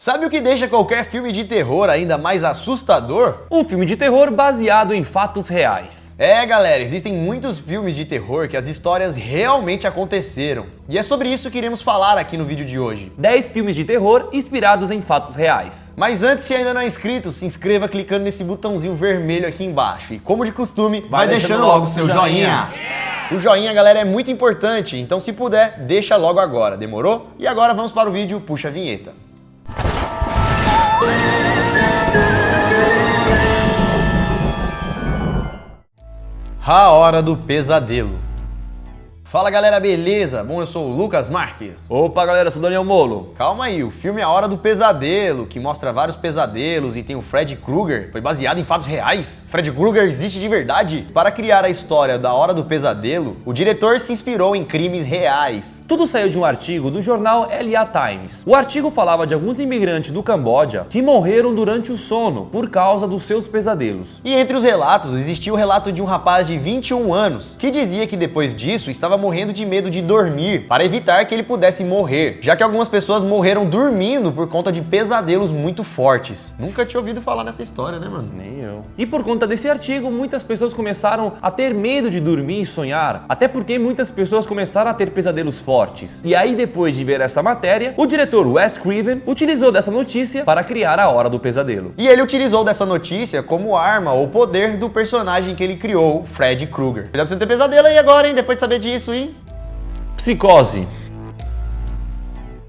Sabe o que deixa qualquer filme de terror ainda mais assustador? Um filme de terror baseado em fatos reais. É, galera, existem muitos filmes de terror que as histórias realmente aconteceram. E é sobre isso que iremos falar aqui no vídeo de hoje. 10 filmes de terror inspirados em fatos reais. Mas antes, se ainda não é inscrito, se inscreva clicando nesse botãozinho vermelho aqui embaixo. E como de costume, vai deixando logo o seu joinha. O joinha, galera, é muito importante, então se puder, deixa logo agora, demorou? E agora vamos para o vídeo, puxa a vinheta. A Hora do Pesadelo. Fala, galera, beleza? Bom, eu sou o Lucas Marques. Opa, galera, eu sou o Daniel Molo. Calma aí, o filme é A Hora do Pesadelo, que mostra vários pesadelos e tem o Freddy Krueger. Foi baseado em fatos reais? Freddy Krueger existe de verdade? Para criar a história da Hora do Pesadelo, o diretor se inspirou em crimes reais. Tudo saiu de um artigo do jornal LA Times. O artigo falava de alguns imigrantes do Camboja que morreram durante o sono por causa dos seus pesadelos. E entre os relatos, existia o relato de um rapaz de 21 anos, que dizia que depois disso estava morrendo de medo de dormir, para evitar que ele pudesse morrer, já que algumas pessoas morreram dormindo por conta de pesadelos muito fortes. Nunca tinha ouvido falar nessa história, né, mano? Nem eu. E por conta desse artigo, muitas pessoas começaram a ter medo de dormir e sonhar, até porque muitas pessoas começaram a ter pesadelos fortes. E aí, depois de ver essa matéria, o diretor Wes Craven utilizou dessa notícia para criar a Hora do Pesadelo. E ele utilizou dessa notícia como arma ou poder do personagem que ele criou, Freddy Krueger. Dá pra você ter pesadelo aí agora, hein? Depois de saber disso, hein? Psicose.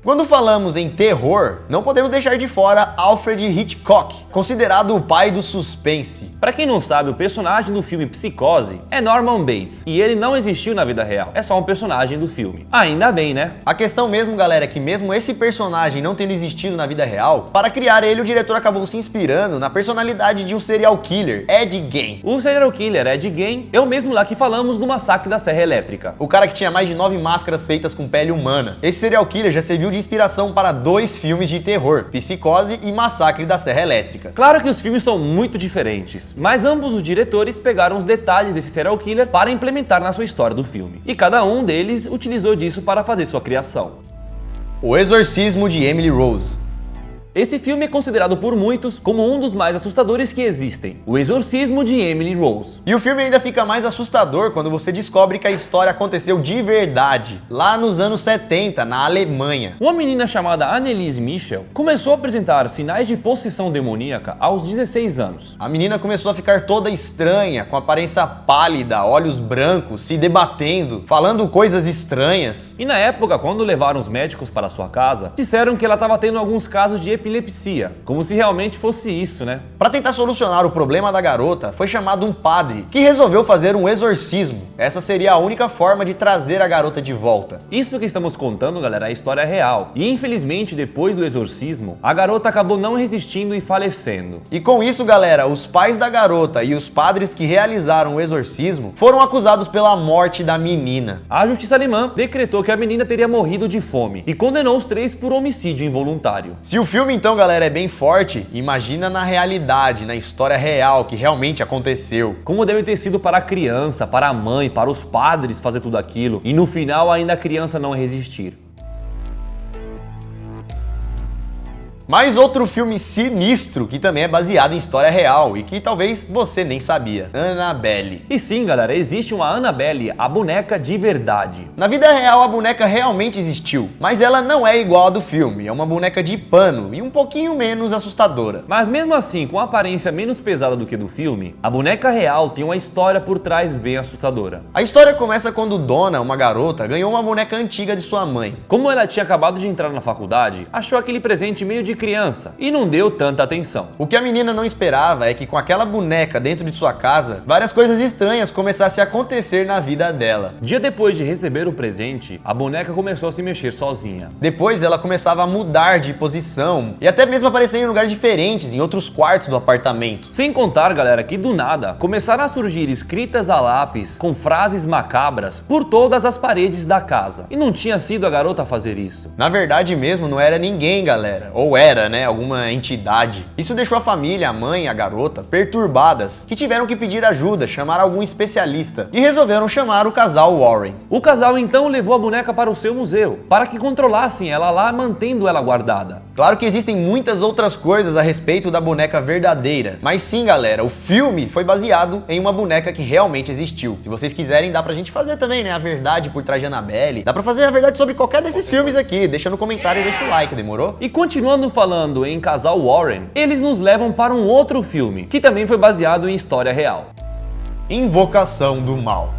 Quando falamos em terror, não podemos deixar de fora Alfred Hitchcock, considerado o pai do suspense. Pra quem não sabe, o personagem do filme Psicose é Norman Bates, e ele não existiu na vida real, é só um personagem do filme. Ainda bem, né? A questão mesmo, galera, é que mesmo esse personagem não tendo existido na vida real, para criar ele, o diretor acabou se inspirando na personalidade de um serial killer, Ed Gein. O serial killer Ed Gein é o mesmo lá que falamos do massacre da Serra Elétrica. O cara que tinha mais de 9 máscaras feitas com pele humana. Esse serial killer já serviu de inspiração para 2 filmes de terror, Psicose e Massacre da Serra Elétrica. Claro que os filmes são muito diferentes, mas ambos os diretores pegaram os detalhes desse serial killer para implementar na sua história do filme. E cada um deles utilizou disso para fazer sua criação. O Exorcismo de Emily Rose. Esse filme é considerado por muitos como um dos mais assustadores que existem, O Exorcismo de Emily Rose. E o filme ainda fica mais assustador quando você descobre que a história aconteceu de verdade, lá nos anos 70, na Alemanha. Uma menina chamada Anneliese Michel começou a apresentar sinais de possessão demoníaca aos 16 anos. A menina começou a ficar toda estranha, com aparência pálida, olhos brancos, se debatendo, falando coisas estranhas. E na época, quando levaram os médicos para sua casa, disseram que ela estava tendo alguns casos de epilepsia, como se realmente fosse isso, né? Para tentar solucionar o problema da garota, foi chamado um padre, que resolveu fazer um exorcismo. Essa seria a única forma de trazer a garota de volta. Isso que estamos contando, galera, é a história real. E infelizmente, depois do exorcismo, a garota acabou não resistindo e falecendo. E com isso, galera, os pais da garota e os padres que realizaram o exorcismo foram acusados pela morte da menina. A justiça alemã decretou que a menina teria morrido de fome e condenou os 3 por homicídio involuntário. Se o filme então, galera, é bem forte, imagina na realidade, na história real que realmente aconteceu. Como deve ter sido para a criança, para a mãe, para os padres fazer tudo aquilo e no final ainda a criança não resistir. Mais outro filme sinistro que também é baseado em história real e que talvez você nem sabia, Annabelle. E sim, galera, existe uma Annabelle, a boneca de verdade. Na vida real, a boneca realmente existiu, mas ela não é igual a do filme, é uma boneca de pano e um pouquinho menos assustadora. Mas mesmo assim, com a aparência menos pesada do que do filme, a boneca real tem uma história por trás bem assustadora. A história começa quando Donna, uma garota, ganhou uma boneca antiga de sua mãe. Como ela tinha acabado de entrar na faculdade, achou aquele presente meio de criança e não deu tanta atenção. O que a menina não esperava é que com aquela boneca dentro de sua casa, várias coisas estranhas começassem a acontecer na vida dela. Dia depois de receber o presente, a boneca começou a se mexer sozinha. Depois ela começava a mudar de posição e até mesmo aparecer em lugares diferentes, em outros quartos do apartamento. Sem contar, galera, que do nada começaram a surgir escritas a lápis com frases macabras por todas as paredes da casa. E não tinha sido a garota a fazer isso. Na verdade mesmo não era ninguém, galera. Ou era, né? Alguma entidade. Isso deixou a família, a mãe e a garota perturbadas, que tiveram que pedir ajuda, chamar algum especialista e resolveram chamar o casal Warren. O casal então levou a boneca para o seu museu, para que controlassem ela lá, mantendo ela guardada. Claro que existem muitas outras coisas a respeito da boneca verdadeira, mas sim, galera, o filme foi baseado em uma boneca que realmente existiu. Se vocês quiserem, dá pra gente fazer também, né, a verdade por trás de Annabelle. Dá pra fazer a verdade sobre qualquer desses filmes aqui. Deixa no comentário e deixa o like, demorou? E continuando falando em casal Warren, eles nos levam para um outro filme, que também foi baseado em história real. Invocação do Mal.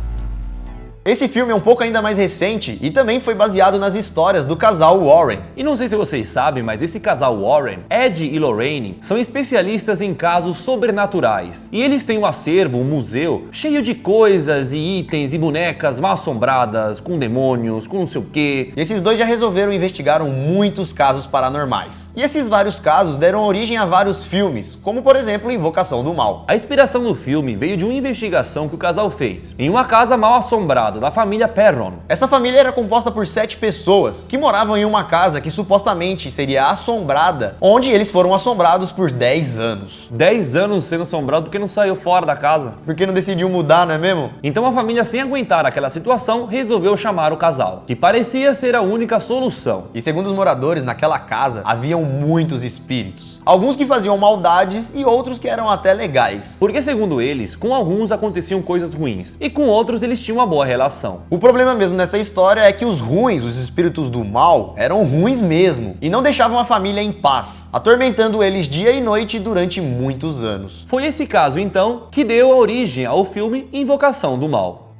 Esse filme é um pouco ainda mais recente e também foi baseado nas histórias do casal Warren. E não sei se vocês sabem, mas esse casal Warren, Ed e Lorraine, são especialistas em casos sobrenaturais. E eles têm um acervo, um museu, cheio de coisas e itens e bonecas mal assombradas, com demônios, com não sei o quê. E esses dois já resolveram investigar muitos casos paranormais. E esses vários casos deram origem a vários filmes, como por exemplo Invocação do Mal. A inspiração do filme veio de uma investigação que o casal fez em uma casa mal assombrada da família Perron. Essa família era composta por 7 pessoas que moravam em uma casa que supostamente seria assombrada, onde eles foram assombrados por 10 anos. 10 anos sendo assombrado porque não saiu fora da casa. Porque não decidiu mudar, não é mesmo? Então a família, sem aguentar aquela situação, resolveu chamar o casal, que parecia ser a única solução. E segundo os moradores, naquela casa haviam muitos espíritos. Alguns que faziam maldades e outros que eram até legais. Porque segundo eles, com alguns aconteciam coisas ruins e com outros eles tinham uma boa relação. O problema mesmo nessa história é que os ruins, os espíritos do mal, eram ruins mesmo e não deixavam a família em paz, atormentando eles dia e noite durante muitos anos. Foi esse caso então que deu a origem ao filme Invocação do Mal.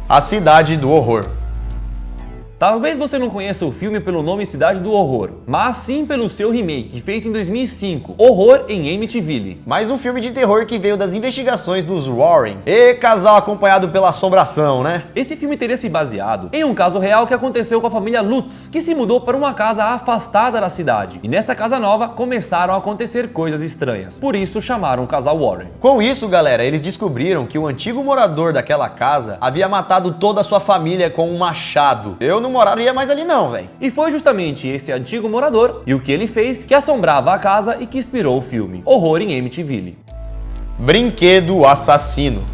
A Cidade do Horror. Talvez você não conheça o filme pelo nome Cidade do Horror, mas sim pelo seu remake, feito em 2005, Horror em Amityville. Mais um filme de terror que veio das investigações dos Warren. E casal acompanhado pela assombração, né? Esse filme teria se baseado em um caso real que aconteceu com a família Lutz, que se mudou para uma casa afastada da cidade. E nessa casa nova começaram a acontecer coisas estranhas. Por isso chamaram o casal Warren. Com isso, galera, eles descobriram que o antigo morador daquela casa havia matado toda a sua família com um machado. Eu não moraria mais ali não, velho. E foi justamente esse antigo morador e o que ele fez que assombrava a casa e que inspirou o filme Horror em Amityville. Brinquedo Assassino.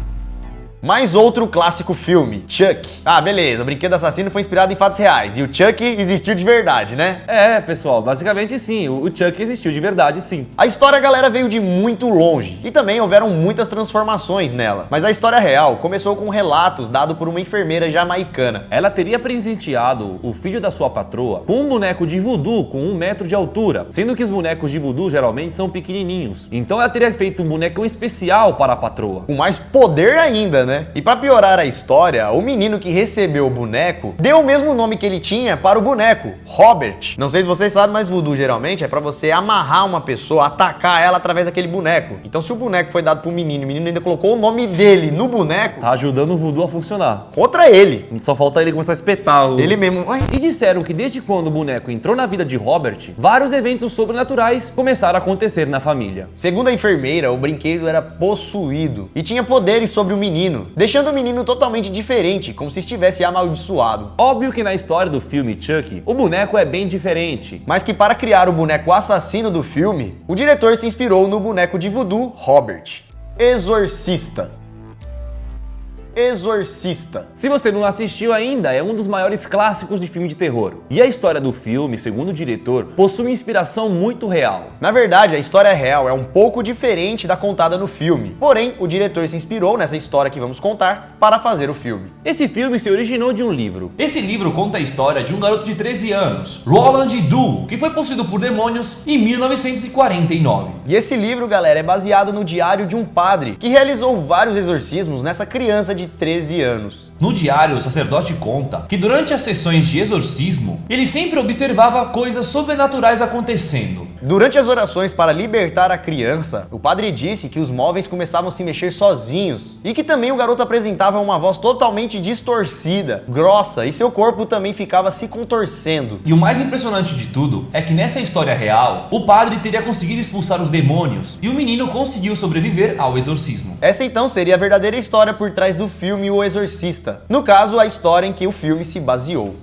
Mais outro clássico filme, Chuck. Ah, beleza, o Brinquedo Assassino foi inspirado em fatos reais e o Chuck existiu de verdade, né? É, pessoal, basicamente sim, o Chuck existiu de verdade, sim. A história, galera, veio de muito longe e também houveram muitas transformações nela. Mas a história real começou com relatos dados por uma enfermeira jamaicana. Ela teria presenteado o filho da sua patroa com um boneco de voodoo com 1 metro de altura, sendo que os bonecos de voodoo geralmente são pequenininhos. Então ela teria feito um bonecão especial para a patroa. Com mais poder ainda, né? E pra piorar a história, o menino que recebeu o boneco deu o mesmo nome que ele tinha para o boneco, Robert. Não sei se vocês sabem, mas voodoo geralmente é pra você amarrar uma pessoa, atacar ela através daquele boneco. Então se o boneco foi dado pro menino, o menino ainda colocou o nome dele no boneco, Tá ajudando o voodoo a funcionar. contra ele. Só falta ele começar a espetar o... Ele mesmo. Ai. E disseram que desde quando o boneco entrou na vida de Robert, vários eventos sobrenaturais começaram a acontecer na família. Segundo a enfermeira, o brinquedo era possuído e tinha poderes sobre o menino, deixando o menino totalmente diferente, como se estivesse amaldiçoado. Óbvio que na história do filme Chuck, o boneco é bem diferente. Mas que para criar o boneco assassino do filme, o diretor se inspirou no boneco de voodoo Robert. Exorcista. Exorcista. Se você não assistiu ainda, é um dos maiores clássicos de filme de terror. E a história do filme, segundo o diretor, possui uma inspiração muito real. Na verdade, a história real é um pouco diferente da contada no filme. Porém, o diretor se inspirou nessa história que vamos contar para fazer o filme. Esse filme se originou de um livro. Esse livro conta a história de um garoto de 13 anos, Roland Doe, que foi possuído por demônios em 1949. E esse livro, galera, é baseado no diário de um padre que realizou vários exorcismos nessa criança de 13 anos. No diário, o sacerdote conta que durante as sessões de exorcismo, ele sempre observava coisas sobrenaturais acontecendo. Durante as orações para libertar a criança, o padre disse que os móveis começavam a se mexer sozinhos e que também o garoto apresentava uma voz totalmente distorcida, grossa, e seu corpo também ficava se contorcendo. E o mais impressionante de tudo é que nessa história real, o padre teria conseguido expulsar os demônios e o menino conseguiu sobreviver ao exorcismo. Essa então seria a verdadeira história por trás do filme O Exorcista. No caso, a história em que o filme se baseou.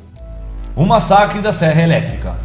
O Massacre da Serra Elétrica.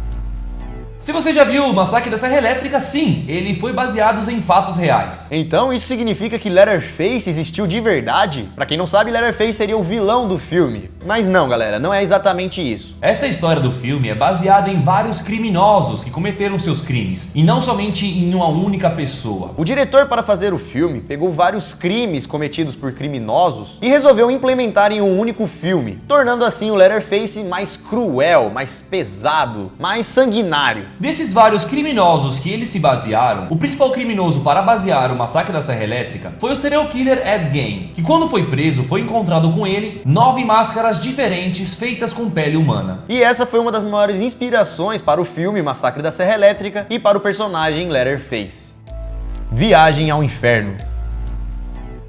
Se você já viu o Massacre da Serra Elétrica, sim, ele foi baseado em fatos reais. Então isso significa que Leatherface existiu de verdade? Pra quem não sabe, Leatherface seria o vilão do filme. Mas não, galera, não é exatamente isso. Essa história do filme é baseada em vários criminosos que cometeram seus crimes, e não somente em uma única pessoa. O diretor, para fazer o filme, pegou vários crimes cometidos por criminosos e resolveu implementar em um único filme, tornando assim o Leatherface mais cruel, mais pesado, mais sanguinário. Desses vários criminosos que eles se basearam, o principal criminoso para basear o Massacre da Serra Elétrica foi o serial killer Ed Gein, que quando foi preso foi encontrado com ele 9 máscaras diferentes feitas com pele humana. E essa foi uma das maiores inspirações para o filme Massacre da Serra Elétrica e para o personagem Leatherface. Viagem ao Inferno.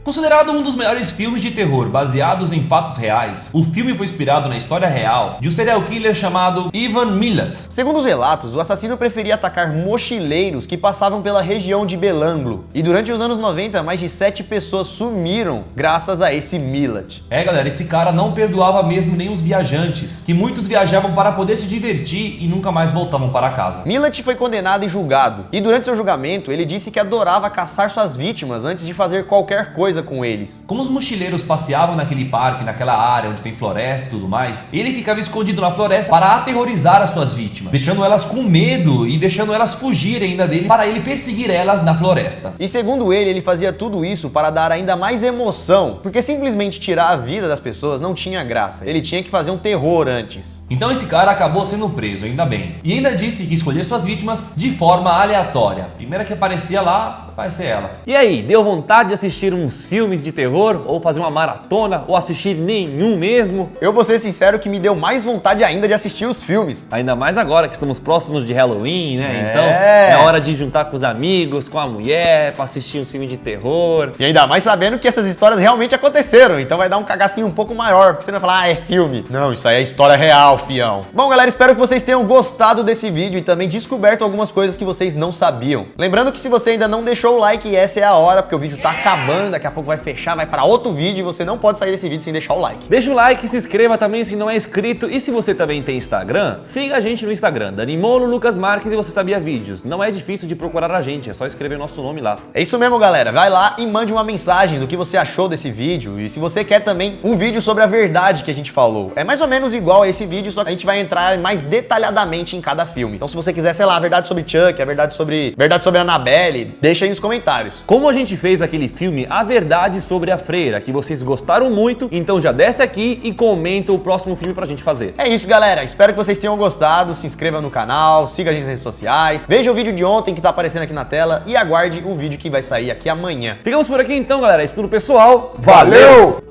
Considerado um dos melhores filmes de terror baseados em fatos reais, o filme foi inspirado na história real de um serial killer chamado Ivan Milat. Segundo os relatos, o assassino preferia atacar mochileiros que passavam pela região de Belanglo. E durante os anos 90, mais de 7 pessoas sumiram graças a esse Milat. Galera, esse cara não perdoava mesmo nem os viajantes, que muitos viajavam para poder se divertir e nunca mais voltavam para casa. Milat foi condenado e julgado. E durante seu julgamento, ele disse que adorava caçar suas vítimas antes de fazer qualquer coisa com eles. Como os mochileiros passeavam naquele parque, naquela área onde tem floresta e tudo mais, ele ficava escondido na floresta para aterrorizar as suas vítimas, deixando elas com medo e deixando elas fugirem ainda dele para ele perseguir elas na floresta. E segundo ele fazia tudo isso para dar ainda mais emoção, porque simplesmente tirar a vida das pessoas não tinha graça. Ele tinha que fazer um terror antes. Então esse cara acabou sendo preso, ainda bem. E ainda disse que escolhia suas vítimas de forma aleatória. A primeira que aparecia lá vai ser ela. E aí, deu vontade de assistir uns filmes de terror, ou fazer uma maratona, ou assistir nenhum mesmo? Eu vou ser sincero que me deu mais vontade ainda de assistir os filmes. Ainda mais agora que estamos próximos de Halloween, né? Então é hora de juntar com os amigos, com a mulher, pra assistir um filme de terror. E ainda mais sabendo que essas histórias realmente aconteceram, então vai dar um cagacinho um pouco maior, porque você não vai falar, é filme. Não, isso aí é história real, fião. Bom, galera, espero que vocês tenham gostado desse vídeo e também descoberto algumas coisas que vocês não sabiam. Lembrando que se você ainda não deixou o like, essa é a hora, porque o vídeo tá acabando, daqui a pouco vai fechar, vai pra outro vídeo e você não pode sair desse vídeo sem deixar o like. Deixa o like, se inscreva também se não é inscrito, e se você também tem Instagram, siga a gente no Instagram, Danimolo Lucas Marques, e Você Sabia Vídeos. Não é difícil de procurar a gente, é só escrever nosso nome lá. É isso mesmo, galera. Vai lá e mande uma mensagem do que você achou desse vídeo, e se você quer também um vídeo sobre a verdade que a gente falou. É mais ou menos igual a esse vídeo, só que a gente vai entrar mais detalhadamente em cada filme. Então se você quiser, sei lá, a verdade sobre Chuck, a verdade sobre Annabelle, deixa aí nos comentários. Como a gente fez aquele filme A Verdade sobre a Freira, que vocês gostaram muito, então já desce aqui e comenta o próximo filme pra gente fazer. É isso, galera. Espero que vocês tenham gostado. Se inscreva no canal, siga a gente nas redes sociais, veja o vídeo de ontem que tá aparecendo aqui na tela e aguarde o vídeo que vai sair aqui amanhã. Ficamos por aqui então, galera. Isso tudo, pessoal. Valeu!